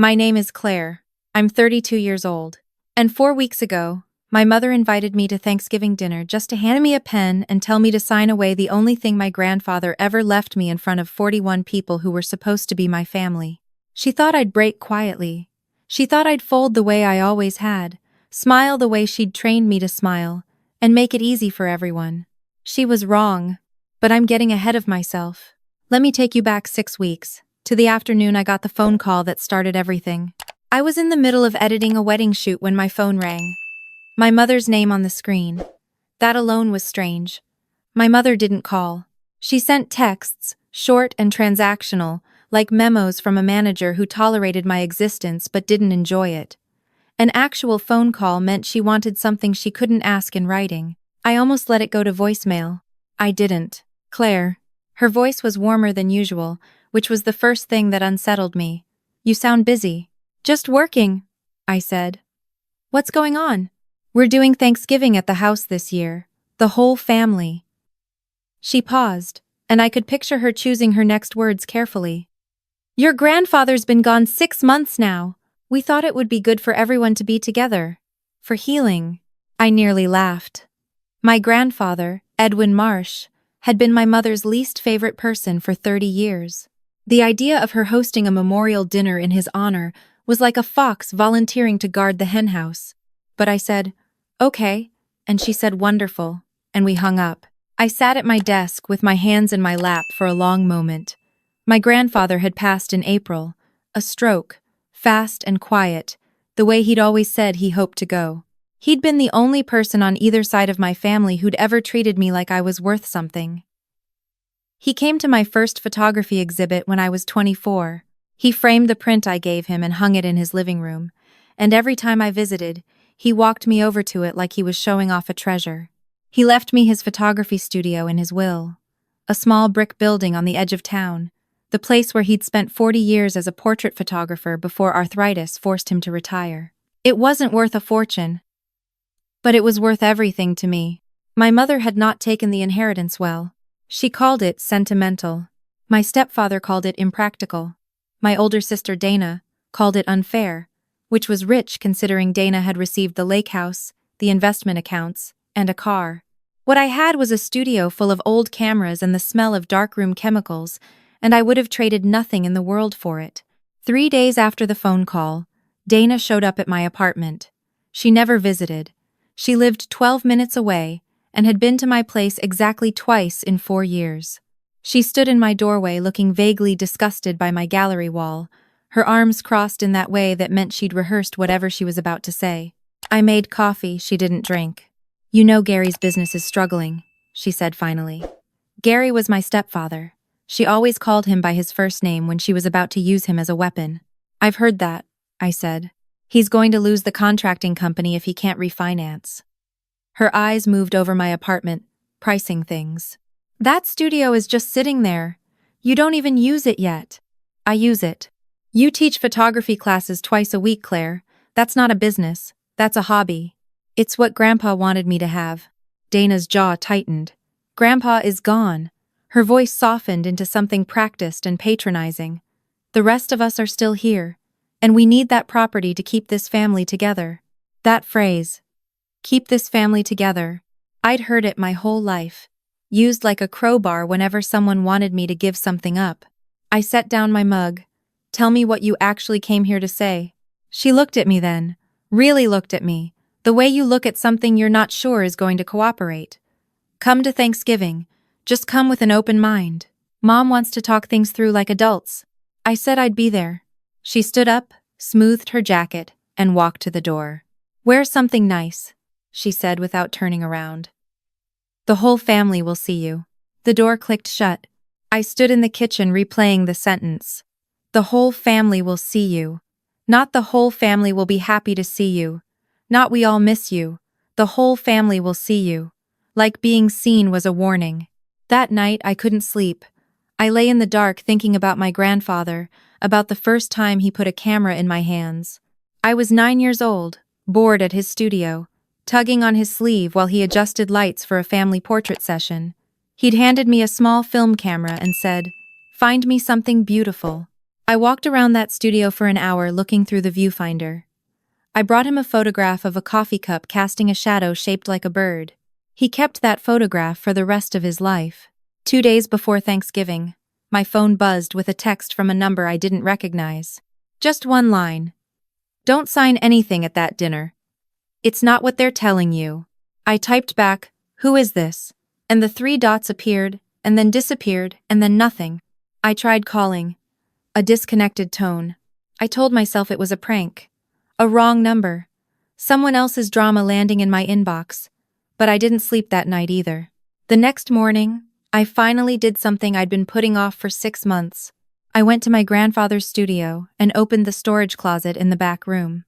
My name is Claire. I'm 32 years old. And 4 weeks ago, my mother invited me to Thanksgiving dinner just to hand me a pen and tell me to sign away the only thing my grandfather ever left me in front of 41 people who were supposed to be my family. She thought I'd break quietly. She thought I'd fold the way I always had, smile the way she'd trained me to smile, and make it easy for everyone. She was wrong, but I'm getting ahead of myself. Let me take you back 6 weeks, to the afternoon I got the phone call that started everything. I was in the middle of editing a wedding shoot when my phone rang. My mother's name on the screen. That alone was strange. My mother didn't call. She sent texts, short and transactional, like memos from a manager who tolerated my existence but didn't enjoy it. An actual phone call meant she wanted something she couldn't ask in writing. I almost let it go to voicemail. I didn't. Claire. Her voice was warmer than usual, which was the first thing that unsettled me. You sound busy. Just working, I said. What's going on? We're doing Thanksgiving at the house this year. The whole family. She paused, and I could picture her choosing her next words carefully. Your grandfather's been gone 6 months now. We thought it would be good for everyone to be together. For healing. I nearly laughed. My grandfather, Edwin Marsh, had been my mother's least favorite person for 30 years. The idea of her hosting a memorial dinner in his honor was like a fox volunteering to guard the henhouse. But I said, okay, and she said wonderful, and we hung up. I sat at my desk with my hands in my lap for a long moment. My grandfather had passed in April, a stroke, fast and quiet, the way he'd always said he hoped to go. He'd been the only person on either side of my family who'd ever treated me like I was worth something. He came to my first photography exhibit when I was 24. He framed the print I gave him and hung it in his living room, and every time I visited, he walked me over to it like he was showing off a treasure. He left me his photography studio in his will, a small brick building on the edge of town, the place where he'd spent 40 years as a portrait photographer before arthritis forced him to retire. It wasn't worth a fortune, but it was worth everything to me. My mother had not taken the inheritance well. She called it sentimental. My stepfather called it impractical. My older sister Dana called it unfair, which was rich considering Dana had received the lake house, the investment accounts, and a car. What I had was a studio full of old cameras and the smell of darkroom chemicals, and I would have traded nothing in the world for it. 3 days after the phone call, Dana showed up at my apartment. She never visited. She lived 12 minutes away and had been to my place exactly twice in 4 years. She stood in my doorway looking vaguely disgusted by my gallery wall, her arms crossed in that way that meant she'd rehearsed whatever she was about to say. I made coffee she didn't drink. You know Gary's business is struggling, she said finally. Gary was my stepfather. She always called him by his first name when she was about to use him as a weapon. I've heard that, I said. He's going to lose the contracting company if he can't refinance. Her eyes moved over my apartment, pricing things. That studio is just sitting there. You don't even use it yet. I use it. You teach photography classes twice a week, Claire. That's not a business. That's a hobby. It's what Grandpa wanted me to have. Dana's jaw tightened. Grandpa is gone. Her voice softened into something practiced and patronizing. The rest of us are still here, and we need that property to keep this family together. That phrase, keep this family together, I'd heard it my whole life, used like a crowbar whenever someone wanted me to give something up. I set down my mug. Tell me what you actually came here to say. She looked at me then, really looked at me, the way you look at something you're not sure is going to cooperate. Come to Thanksgiving. Just come with an open mind. Mom wants to talk things through like adults. I said I'd be there. She stood up, smoothed her jacket, and walked to the door. Wear something nice, she said without turning around. The whole family will see you. The door clicked shut. I stood in the kitchen replaying the sentence. The whole family will see you. Not the whole family will be happy to see you. Not we all miss you. The whole family will see you. Like being seen was a warning. That night I couldn't sleep. I lay in the dark thinking about my grandfather, about the first time he put a camera in my hands. I was 9 years old, bored at his studio, tugging on his sleeve while he adjusted lights for a family portrait session. He'd handed me a small film camera and said, "Find me something beautiful." I walked around that studio for an hour looking through the viewfinder. I brought him a photograph of a coffee cup casting a shadow shaped like a bird. He kept that photograph for the rest of his life. 2 days before Thanksgiving, my phone buzzed with a text from a number I didn't recognize. Just one line. "Don't sign anything at that dinner. It's not what they're telling you." I typed back, "Who is this?" And the 3 dots appeared, and then disappeared, and then nothing. I tried calling. A disconnected tone. I told myself it was a prank. A wrong number. Someone else's drama landing in my inbox. But I didn't sleep that night either. The next morning, I finally did something I'd been putting off for 6 months. I went to my grandfather's studio and opened the storage closet in the back room.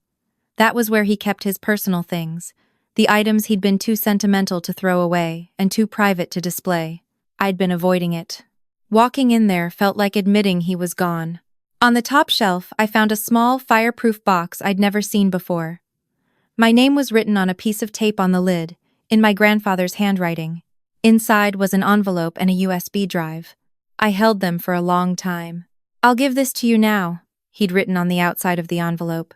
That was where he kept his personal things, the items he'd been too sentimental to throw away and too private to display. I'd been avoiding it. Walking in there felt like admitting he was gone. On the top shelf, I found a small, fireproof box I'd never seen before. My name was written on a piece of tape on the lid, in my grandfather's handwriting. Inside was an envelope and a USB drive. I held them for a long time. "I'll give this to you now," he'd written on the outside of the envelope.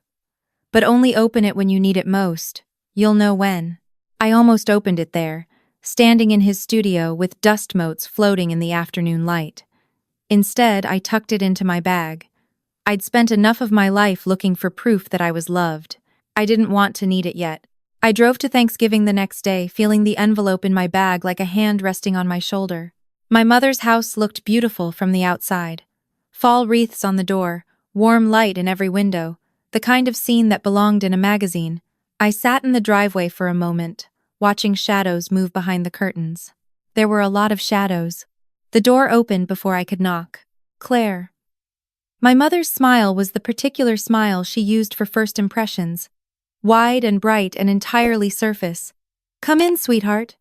"But only open it when you need it most. You'll know when." I almost opened it there, standing in his studio with dust motes floating in the afternoon light. Instead, I tucked it into my bag. I'd spent enough of my life looking for proof that I was loved. I didn't want to need it yet. I drove to Thanksgiving the next day, feeling the envelope in my bag like a hand resting on my shoulder. My mother's house looked beautiful from the outside. Fall wreaths on the door, warm light in every window, the kind of scene that belonged in a magazine. I sat in the driveway for a moment, watching shadows move behind the curtains. There were a lot of shadows. The door opened before I could knock. "Claire." My mother's smile was the particular smile she used for first impressions. Wide and bright and entirely surface. "Come in, sweetheart.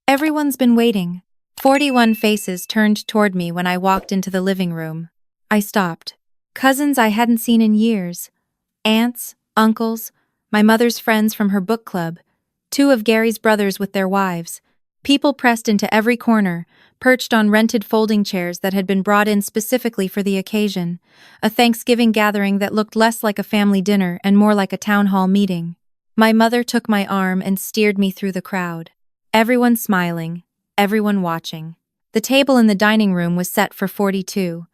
Everyone's been waiting." 41 faces turned toward me when I walked into the living room. I stopped. Cousins I hadn't seen in years. Aunts, uncles, my mother's friends from her book club, 2 of Gary's brothers with their wives. People pressed into every corner, perched on rented folding chairs that had been brought in specifically for the occasion, a Thanksgiving gathering that looked less like a family dinner and more like a town hall meeting. My mother took my arm and steered me through the crowd. Everyone smiling, everyone watching. The table in the dining room was set for 42,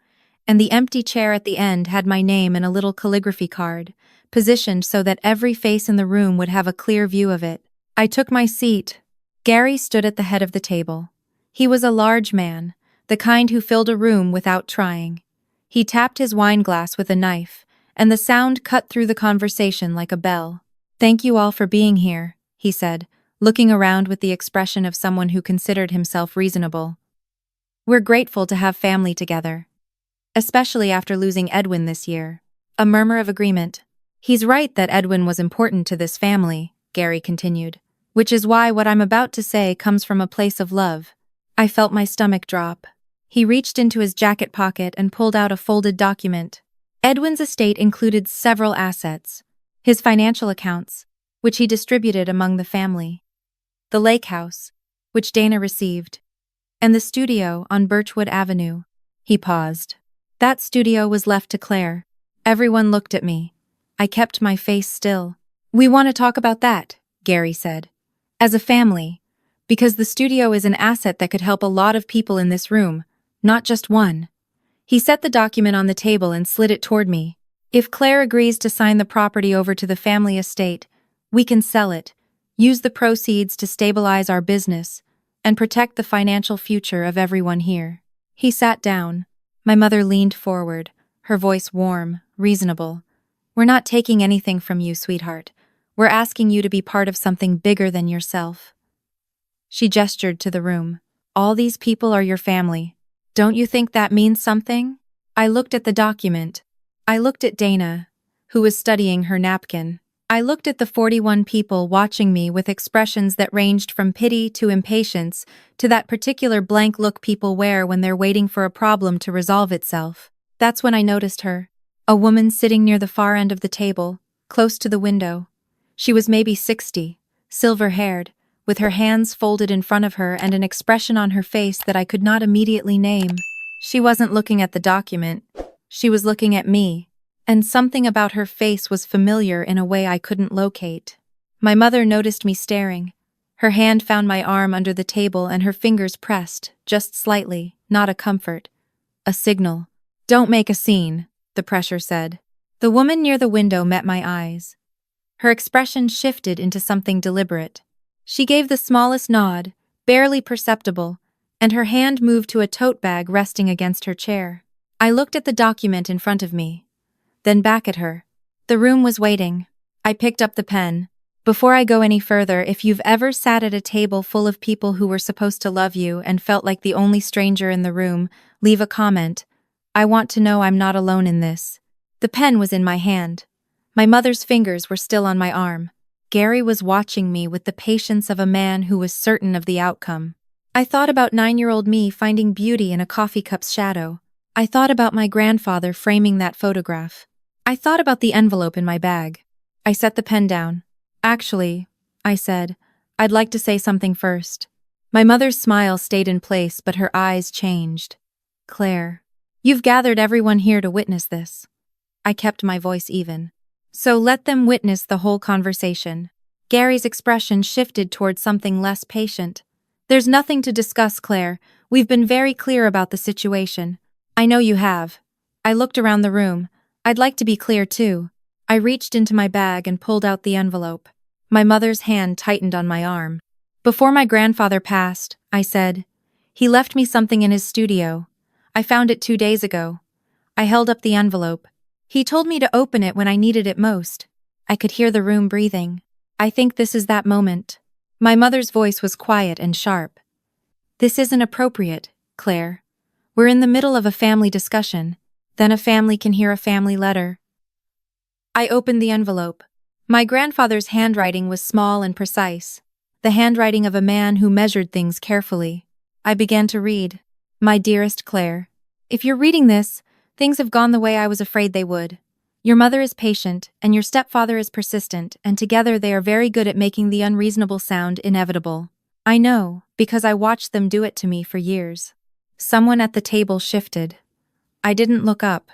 and the empty chair at the end had my name and a little calligraphy card, positioned so that every face in the room would have a clear view of it. I took my seat. Gary stood at the head of the table. He was a large man, the kind who filled a room without trying. He tapped his wine glass with a knife, and the sound cut through the conversation like a bell. "Thank you all for being here," he said, looking around with the expression of someone who considered himself reasonable. "We're grateful to have family together. Especially after losing Edwin this year." A murmur of agreement. "He's right that Edwin was important to this family," Gary continued, "which is why what I'm about to say comes from a place of love." I felt my stomach drop. He reached into his jacket pocket and pulled out a folded document. Edwin's estate included several assets. His financial accounts, which he distributed among the family. The lake house, which Dana received. And the studio on Birchwood Avenue. He paused. That studio was left to Claire. Everyone looked at me. I kept my face still. "We want to talk about that," Gary said. "As a family. Because the studio is an asset that could help a lot of people in this room, not just one." He set the document on the table and slid it toward me. "If Claire agrees to sign the property over to the family estate, we can sell it, use the proceeds to stabilize our business, and protect the financial future of everyone here." He sat down. My mother leaned forward, her voice warm, reasonable. "We're not taking anything from you, sweetheart. We're asking you to be part of something bigger than yourself." She gestured to the room. "All these people are your family. Don't you think that means something?" I looked at the document. I looked at Dana, who was studying her napkin. I looked at the 41 people watching me with expressions that ranged from pity to impatience to that particular blank look people wear when they're waiting for a problem to resolve itself. That's when I noticed her. A woman sitting near the far end of the table, close to the window. She was maybe 60, silver-haired, with her hands folded in front of her and an expression on her face that I could not immediately name. She wasn't looking at the document. She was looking at me, and something about her face was familiar in a way I couldn't locate. My mother noticed me staring. Her hand found my arm under the table and her fingers pressed, just slightly, not a comfort. A signal. "Don't make a scene," the pressure said. The woman near the window met my eyes. Her expression shifted into something deliberate. She gave the smallest nod, barely perceptible, and her hand moved to a tote bag resting against her chair. I looked at the document in front of me, then back at her. The room was waiting. I picked up the pen. "Before I go any further, if you've ever sat at a table full of people who were supposed to love you and felt like the only stranger in the room, leave a comment. I want to know I'm not alone in this." The pen was in my hand. My mother's fingers were still on my arm. Gary was watching me with the patience of a man who was certain of the outcome. I thought about 9-year-old me finding beauty in a coffee cup's shadow. I thought about my grandfather framing that photograph. I thought about the envelope in my bag. I set the pen down. "Actually," I said, "I'd like to say something first." My mother's smile stayed in place, but her eyes changed. "Claire, you've gathered everyone here to witness this." I kept my voice even. "So let them witness the whole conversation." Gary's expression shifted toward something less patient. "There's nothing to discuss, Claire. We've been very clear about the situation." "I know you have." I looked around the room. "I'd like to be clear too." I reached into my bag and pulled out the envelope. My mother's hand tightened on my arm. "Before my grandfather passed," I said, "he left me something in his studio. I found it 2 days ago." I held up the envelope. "He told me to open it when I needed it most." I could hear the room breathing. "I think this is that moment." My mother's voice was quiet and sharp. "This isn't appropriate, Claire. We're in the middle of a family discussion. Then a family can hear a family letter." I opened the envelope. My grandfather's handwriting was small and precise, the handwriting of a man who measured things carefully. I began to read. "My dearest Claire, if you're reading this, things have gone the way I was afraid they would. Your mother is patient, and your stepfather is persistent, and together they are very good at making the unreasonable sound inevitable. I know, because I watched them do it to me for years." Someone at the table shifted. I didn't look up.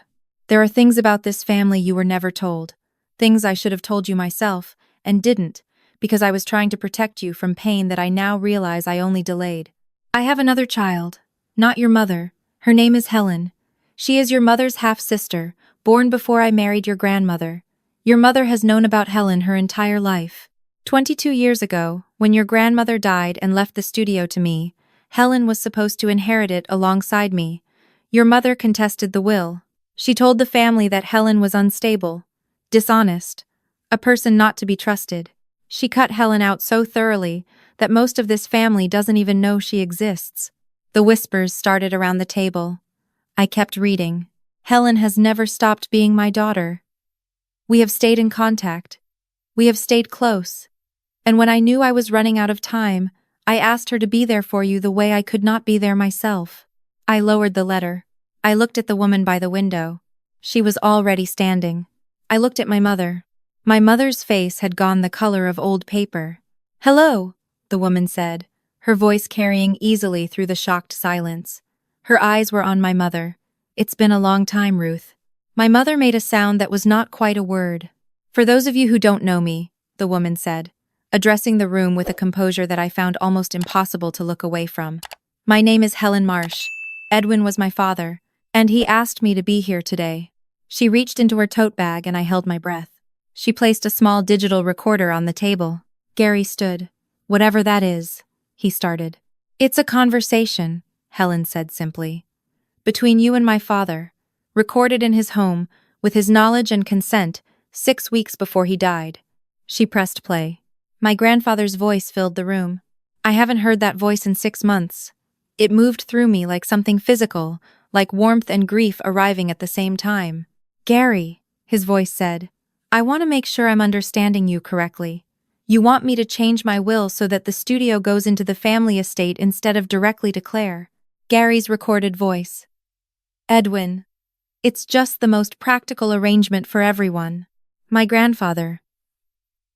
"There are things about this family you were never told. Things I should have told you myself, and didn't, because I was trying to protect you from pain that I now realize I only delayed. I have another child. Not your mother. Her name is Helen. She is your mother's half-sister, born before I married your grandmother. Your mother has known about Helen her entire life. 22 years ago, when your grandmother died and left the studio to me, Helen was supposed to inherit it alongside me. Your mother contested the will. She told the family that Helen was unstable, dishonest, a person not to be trusted. She cut Helen out so thoroughly that most of this family doesn't even know she exists." The whispers started around the table. I kept reading. "Helen has never stopped being my daughter. We have stayed in contact. We have stayed close. And when I knew I was running out of time, I asked her to be there for you the way I could not be there myself." I lowered the letter. I looked at the woman by the window. She was already standing. I looked at my mother. My mother's face had gone the color of old paper. "Hello," the woman said, her voice carrying easily through the shocked silence. Her eyes were on my mother. "It's been a long time, Ruth." My mother made a sound that was not quite a word. "For those of you who don't know me," the woman said, addressing the room with a composure that I found almost impossible to look away from. "My name is Helen Marsh. Edwin was my father, and he asked me to be here today." She reached into her tote bag and I held my breath. She placed a small digital recorder on the table. Gary stood. "Whatever that is," he started. "It's a conversation," Helen said simply. "Between you and my father, recorded in his home, with his knowledge and consent, 6 weeks before he died." She pressed play. My grandfather's voice filled the room. I haven't heard that voice in 6 months. It moved through me like something physical, like warmth and grief arriving at the same time. "Gary," his voice said, "I want to make sure I'm understanding you correctly. You want me to change my will so that the studio goes into the family estate instead of directly to Claire." Gary's recorded voice. "Edwin. It's just the most practical arrangement for everyone. My grandfather."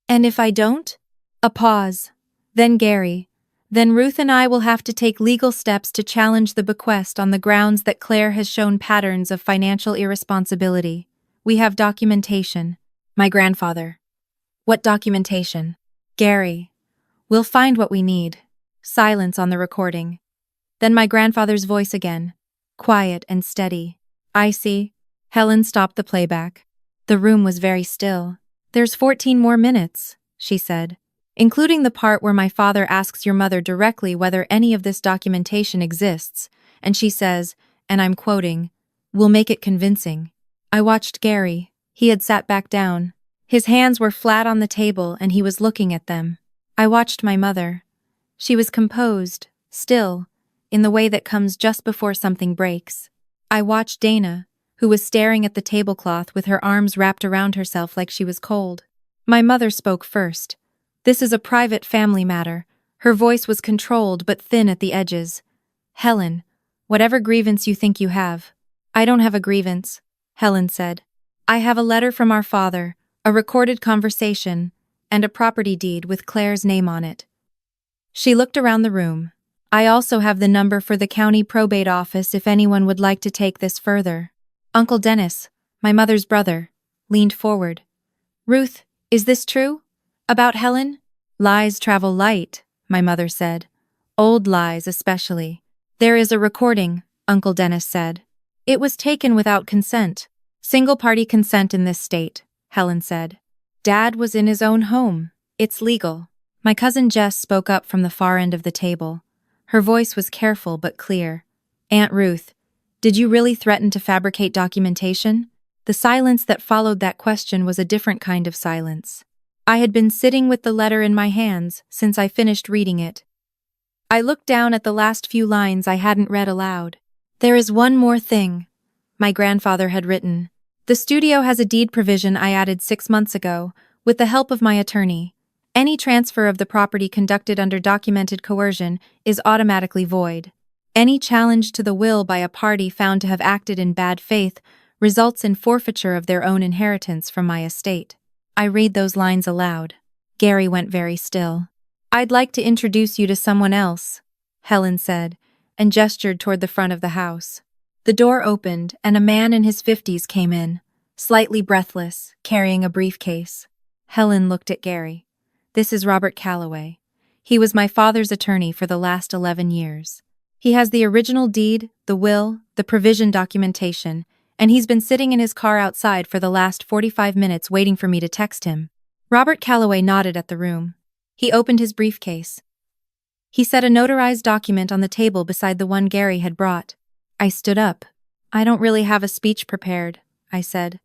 "And if I don't?" A pause. Then Gary. Then Ruth and I will have to take legal steps to challenge the bequest on the grounds that Claire has shown patterns of financial irresponsibility. We have documentation. My grandfather. What documentation? Gary. We'll find what we need. Silence on the recording. Then my grandfather's voice again. Quiet and steady. I see. Helen stopped the playback. The room was very still. There's 14 more minutes, she said, including the part where my father asks your mother directly whether any of this documentation exists, and she says, and I'm quoting, "We'll make it convincing." I watched Gary. He had sat back down. His hands were flat on the table and he was looking at them. I watched my mother. She was composed, still, in the way that comes just before something breaks. I watched Dana, who was staring at the tablecloth with her arms wrapped around herself like she was cold. My mother spoke first. This is a private family matter. Her voice was controlled but thin at the edges. Helen, whatever grievance you think you have. I don't have a grievance, Helen said. I have a letter from our father, a recorded conversation, and a property deed with Claire's name on it. She looked around the room. I also have the number for the county probate office if anyone would like to take this further. Uncle Dennis, my mother's brother, leaned forward. Ruth, is this true? About Helen? Lies travel light, my mother said. Old lies especially. There is a recording, Uncle Dennis said. It was taken without consent. Single-party consent in this state, Helen said. Dad was in his own home. It's legal. My cousin Jess spoke up from the far end of the table. Her voice was careful but clear. Aunt Ruth, did you really threaten to fabricate documentation? The silence that followed that question was a different kind of silence. I had been sitting with the letter in my hands since I finished reading it. I looked down at the last few lines I hadn't read aloud. There is one more thing, my grandfather had written. The studio has a deed provision I added 6 months ago, with the help of my attorney. Any transfer of the property conducted under documented coercion is automatically void. Any challenge to the will by a party found to have acted in bad faith results in forfeiture of their own inheritance from my estate. I read those lines aloud. Gary went very still. I'd like to introduce you to someone else, Helen said, and gestured toward the front of the house. The door opened, and a man in his 50s came in, slightly breathless, carrying a briefcase. Helen looked at Gary. This is Robert Calloway. He was my father's attorney for the last 11 years. He has the original deed, the will, the provision documentation, and he's been sitting in his car outside for the last 45 minutes waiting for me to text him. Robert Calloway nodded at the room. He opened his briefcase. He set a notarized document on the table beside the one Gary had brought. I stood up. I don't really have a speech prepared, I said.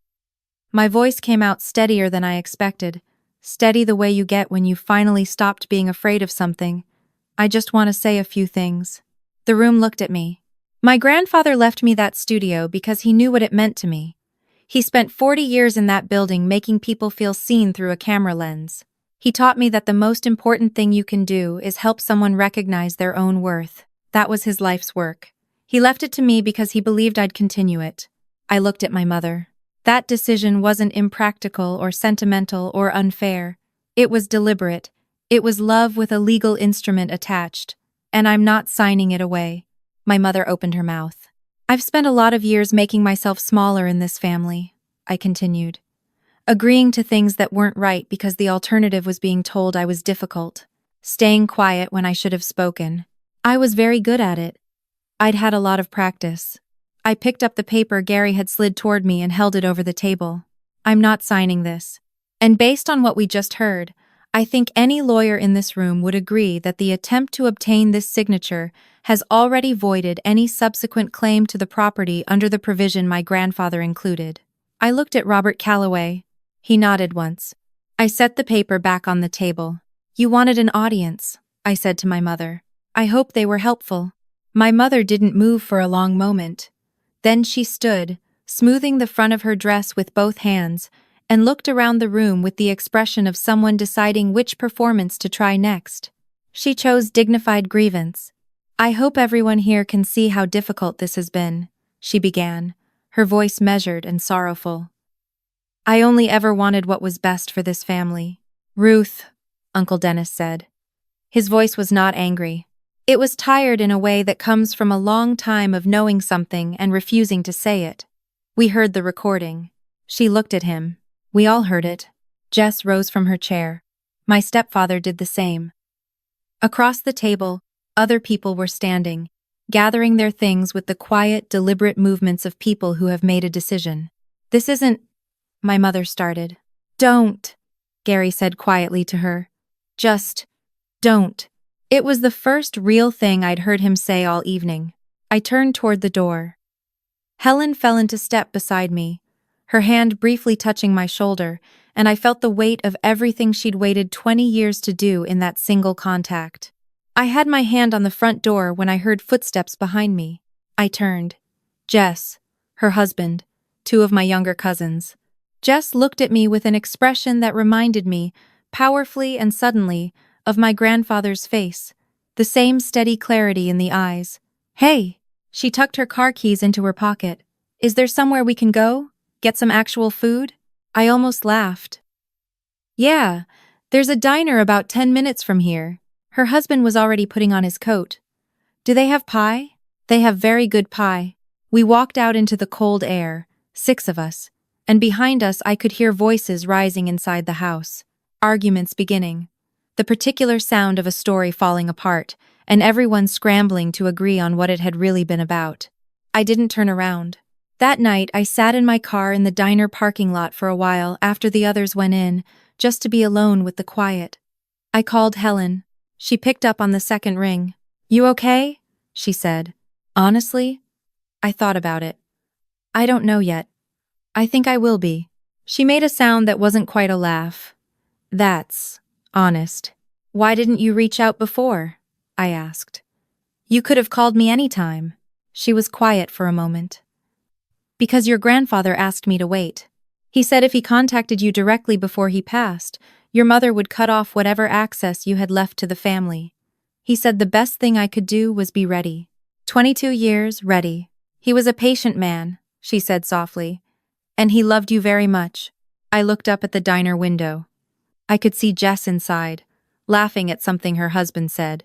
My voice came out steadier than I expected, steady the way you get when you've finally stopped being afraid of something. I just want to say a few things. The room looked at me. My grandfather left me that studio because he knew what it meant to me. He spent 40 years in that building making people feel seen through a camera lens. He taught me that the most important thing you can do is help someone recognize their own worth. That was his life's work. He left it to me because he believed I'd continue it. I looked at my mother. That decision wasn't impractical or sentimental or unfair. It was deliberate. It was love with a legal instrument attached. And I'm not signing it away. My mother opened her mouth. I've spent a lot of years making myself smaller in this family, I continued. Agreeing to things that weren't right because the alternative was being told I was difficult. Staying quiet when I should have spoken. I was very good at it. I'd had a lot of practice. I picked up the paper Gary had slid toward me and held it over the table. I'm not signing this. And based on what we just heard, I think any lawyer in this room would agree that the attempt to obtain this signature has already voided any subsequent claim to the property under the provision my grandfather included. I looked at Robert Calloway. He nodded once. I set the paper back on the table. You wanted an audience, I said to my mother. I hope they were helpful. My mother didn't move for a long moment. Then she stood, smoothing the front of her dress with both hands, and looked around the room with the expression of someone deciding which performance to try next. She chose dignified grievance. I hope everyone here can see how difficult this has been, she began, her voice measured and sorrowful. I only ever wanted what was best for this family. Ruth, Uncle Dennis said. His voice was not angry. It was tired in a way that comes from a long time of knowing something and refusing to say it. We heard the recording. She looked at him. We all heard it. Jess rose from her chair. My stepfather did the same. Across the table, other people were standing, gathering their things with the quiet, deliberate movements of people who have made a decision. This isn't... My mother started. Don't, Gary said quietly to her. Just don't. It was the first real thing I'd heard him say all evening. I turned toward the door. Helen fell into step beside me, her hand briefly touching my shoulder, and I felt the weight of everything she'd waited 20 years to do in that single contact. I had my hand on the front door when I heard footsteps behind me. I turned. Jess, her husband, two of my younger cousins. Jess looked at me with an expression that reminded me, powerfully and suddenly, of my grandfather's face, the same steady clarity in the eyes. Hey! She tucked her car keys into her pocket. Is there somewhere we can go? Get some actual food? I almost laughed. Yeah, there's a diner about 10 minutes from here. Her husband was already putting on his coat. Do they have pie? They have very good pie. We walked out into the cold air, 6 of us, and behind us I could hear voices rising inside the house, arguments beginning, the particular sound of a story falling apart, and everyone scrambling to agree on what it had really been about. I didn't turn around. That night, I sat in my car in the diner parking lot for a while after the others went in, just to be alone with the quiet. I called Helen. She picked up on the second ring. You okay? She said. Honestly? I thought about it. I don't know yet. I think I will be. She made a sound that wasn't quite a laugh. That's honest. Why didn't you reach out before? I asked. You could have called me any time. She was quiet for a moment. Because your grandfather asked me to wait. He said if he contacted you directly before he passed, your mother would cut off whatever access you had left to the family. He said the best thing I could do was be ready. 22 years, ready. He was a patient man, she said softly. And he loved you very much. I looked up at the diner window. I could see Jess inside, laughing at something her husband said.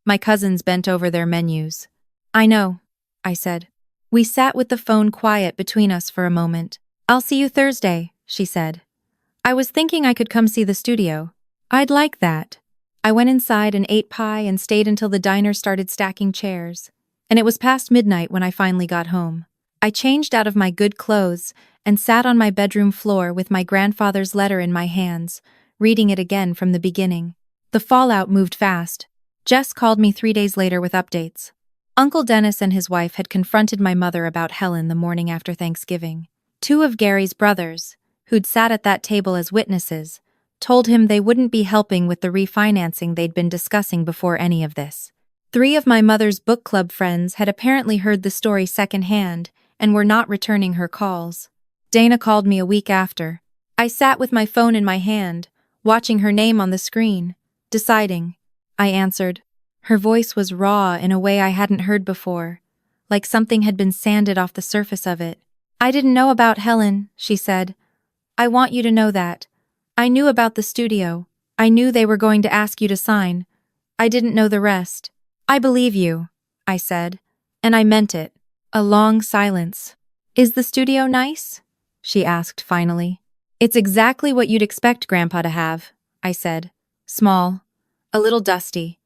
My cousins bent over their menus. I know, I said. We sat with the phone quiet between us for a moment. I'll see you Thursday, she said. I was thinking I could come see the studio. I'd like that. I went inside and ate pie and stayed until the diner started stacking chairs. And it was past midnight when I finally got home. I changed out of my good clothes and sat on my bedroom floor with my grandfather's letter in my hands, reading it again from the beginning. The fallout moved fast. Jess called me 3 days later with updates. Uncle Dennis and his wife had confronted my mother about Helen the morning after Thanksgiving. 2 of Gary's brothers, who'd sat at that table as witnesses, told him they wouldn't be helping with the refinancing they'd been discussing before any of this. 3 of my mother's book club friends had apparently heard the story secondhand and were not returning her calls. Dana called me a week after. I sat with my phone in my hand, watching her name on the screen, deciding. I answered. Her voice was raw in a way I hadn't heard before, like something had been sanded off the surface of it. I didn't know about Helen, she said. I want you to know that. I knew about the studio. I knew they were going to ask you to sign. I didn't know the rest. I believe you, I said, and I meant it. A long silence. Is the studio nice? She asked finally. It's exactly what you'd expect Grandpa to have, I said. Small. A little dusty.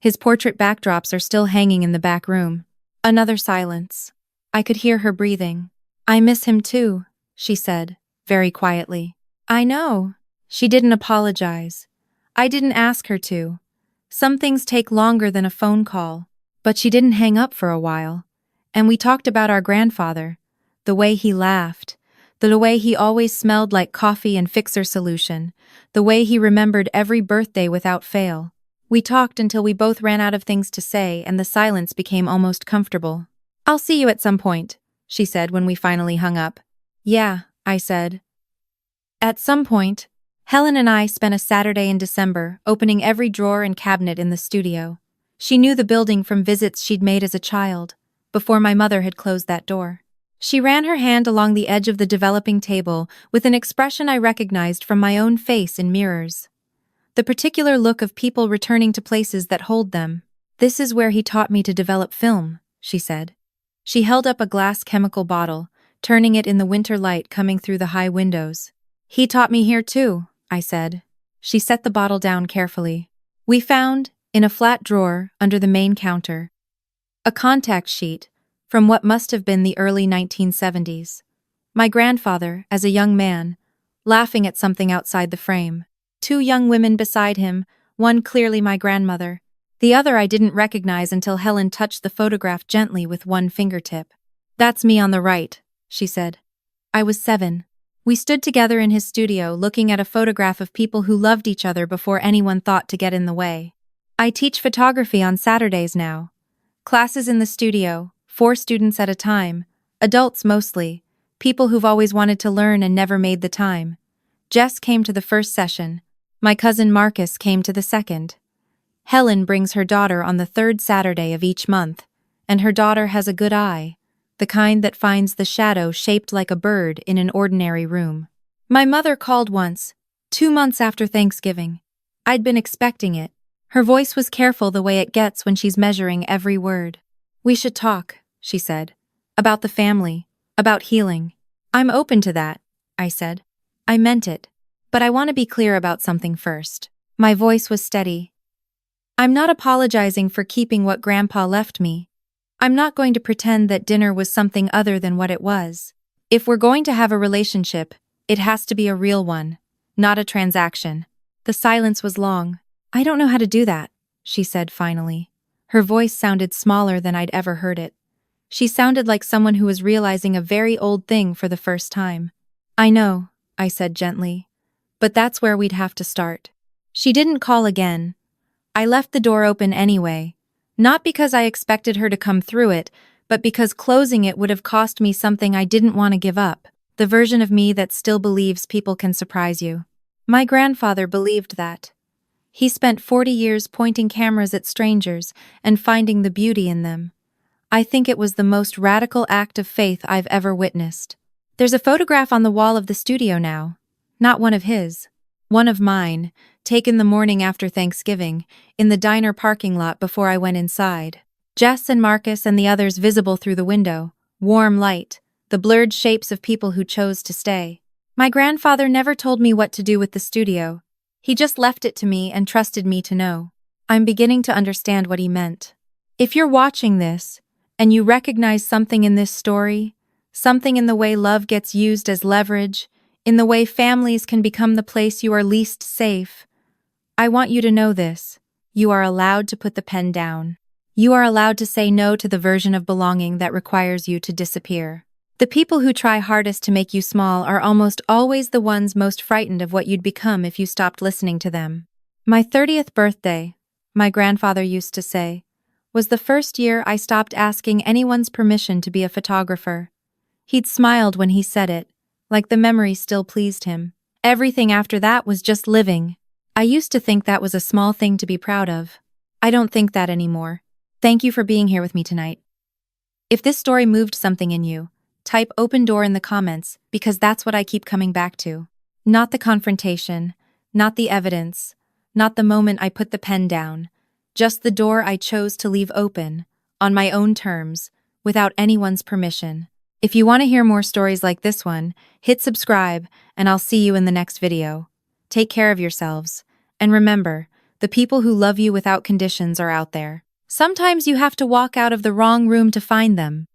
His portrait backdrops are still hanging in the back room. Another silence. I could hear her breathing. I miss him too, she said, very quietly. I know. She didn't apologize. I didn't ask her to. Some things take longer than a phone call, but she didn't hang up for a while. And we talked about our grandfather, the way he laughed, the way he always smelled like coffee and fixer solution, the way he remembered every birthday without fail. We talked until we both ran out of things to say and the silence became almost comfortable. I'll see you at some point, she said when we finally hung up. Yeah, I said. At some point, Helen and I spent a Saturday in December opening every drawer and cabinet in the studio. She knew the building from visits she'd made as a child, before my mother had closed that door. She ran her hand along the edge of the developing table with an expression I recognized from my own face in mirrors. The particular look of people returning to places that hold them. This is where he taught me to develop film, she said. She held up a glass chemical bottle, turning it in the winter light coming through the high windows. He taught me here too, I said. She set the bottle down carefully. We found, in a flat drawer under the main counter, a contact sheet from what must have been the early 1970s. My grandfather, as a young man, laughing at something outside the frame. Two young women beside him, one clearly my grandmother. The other I didn't recognize until Helen touched the photograph gently with one fingertip. That's me on the right, she said. I was 7. We stood together in his studio looking at a photograph of people who loved each other before anyone thought to get in the way. I teach photography on Saturdays now. Classes in the studio, 4 students at a time, adults mostly, people who've always wanted to learn and never made the time. Jess came to the first session. My cousin Marcus came to the second. Helen brings her daughter on the 3rd Saturday of each month, and her daughter has a good eye, the kind that finds the shadow shaped like a bird in an ordinary room. My mother called once, 2 months after Thanksgiving. I'd been expecting it. Her voice was careful the way it gets when she's measuring every word. We should talk, she said. About the family, about healing. I'm open to that, I said. I meant it. But I want to be clear about something first. My voice was steady. I'm not apologizing for keeping what Grandpa left me. I'm not going to pretend that dinner was something other than what it was. If we're going to have a relationship, it has to be a real one, not a transaction. The silence was long. I don't know how to do that, she said finally. Her voice sounded smaller than I'd ever heard it. She sounded like someone who was realizing a very old thing for the first time. I know, I said gently. But that's where we'd have to start. She didn't call again. I left the door open anyway, not because I expected her to come through it, but because closing it would have cost me something I didn't want to give up, the version of me that still believes people can surprise you. My grandfather believed that. He spent 40 years pointing cameras at strangers and finding the beauty in them. I think it was the most radical act of faith I've ever witnessed. There's a photograph on the wall of the studio now. Not one of his. One of mine, taken the morning after Thanksgiving, in the diner parking lot before I went inside. Jess and Marcus and the others visible through the window, warm light, the blurred shapes of people who chose to stay. My grandfather never told me what to do with the studio. He just left it to me and trusted me to know. I'm beginning to understand what he meant. If you're watching this, and you recognize something in this story, something in the way love gets used as leverage, in the way families can become the place you are least safe, I want you to know this. You are allowed to put the pen down. You are allowed to say no to the version of belonging that requires you to disappear. The people who try hardest to make you small are almost always the ones most frightened of what you'd become if you stopped listening to them. My 30th birthday, my grandfather used to say, was the first year I stopped asking anyone's permission to be a photographer. He'd smiled when he said it, like the memory still pleased him. Everything after that was just living. I used to think that was a small thing to be proud of. I don't think that anymore. Thank you for being here with me tonight. If this story moved something in you, type open door in the comments because that's what I keep coming back to. Not the confrontation, not the evidence, not the moment I put the pen down, just the door I chose to leave open, on my own terms, without anyone's permission. If you want to hear more stories like this one, hit subscribe and I'll see you in the next video. Take care of yourselves. And remember, the people who love you without conditions are out there. Sometimes you have to walk out of the wrong room to find them.